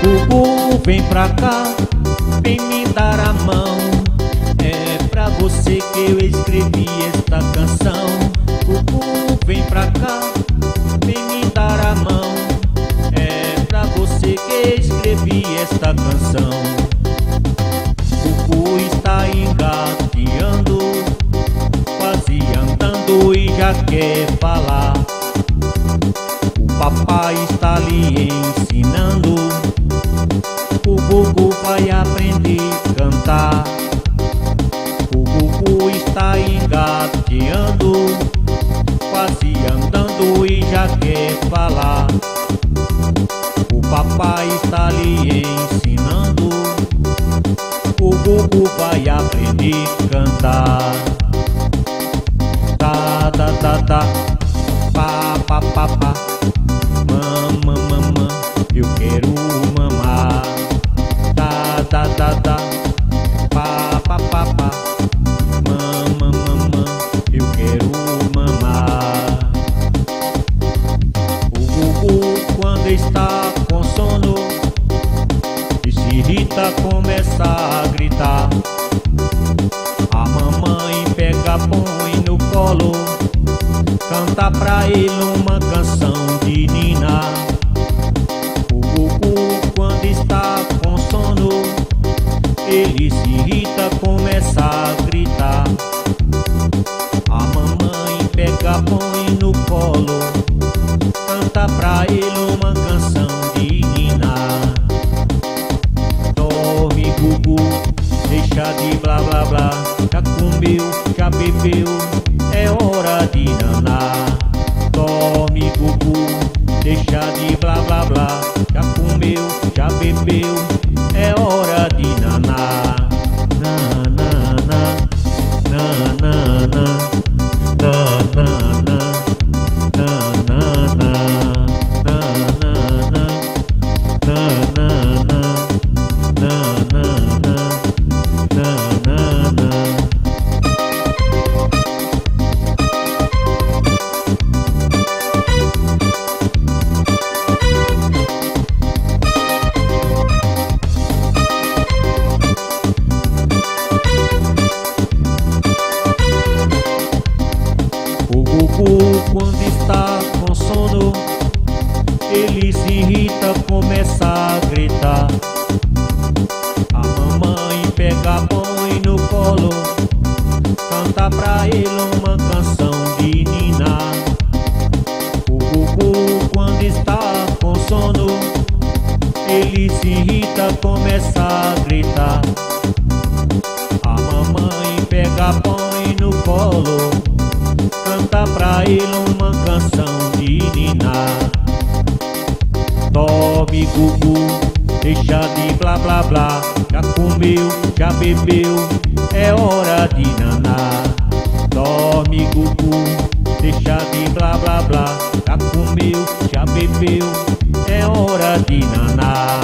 Gugu, vem pra cá, vem me dar a mão. É pra você que eu escrevi esta canção. Gugu, vem pra cá, vem me dar a mão. É pra você que eu escrevi esta canção. Gugu está engateando, quase andando e já quer falar. O papai está lhe ensinando, o Gugu vai aprender a cantar. O Gugu está engateando, quase andando e já quer falar. O papai está lhe ensinando, o Gugu vai aprender a cantar. Tá, tá, tá, tá, pá, pá, pá, pá. Mama, mama, eu quero mamar. Tá, tá, tá, tá, pá, pá, pá, pá. Mama, mama, eu quero mamar. O Gugu, quando está com sono e se irrita, começa a gritar. A mamãe pega, põe no colo, canta pra ele uma canção de ninar. O Gugu, quando está com sono, ele se irrita, começa a gritar. A mamãe pega, põe no colo, canta pra ele uma canção de ninar. Dorme, Gugu, deixa de blá blá blá. Já comeu, já bebeu, é hora de nanar. Dorme, Gugu, deixa de blá blá blá. Já comeu, já bebeu, é hora de nanar. Na, na, na, na, na, na, na, na, na, na, na, O Gugu, quando está com sono, ele se irrita, começa a gritar. A mamãe pega, põe no colo, canta pra ele uma canção de ninar. O Gugu, quando está com sono, ele se irrita, começa a gritar. A mamãe pega, põe no colo, canta pra ele uma canção de ninar. Dorme, Gugu, deixa de blá blá blá. Já comeu, já bebeu, é hora de nanar. Dorme, Gugu, deixa de blá blá blá. Já comeu, já bebeu, é hora de nanar.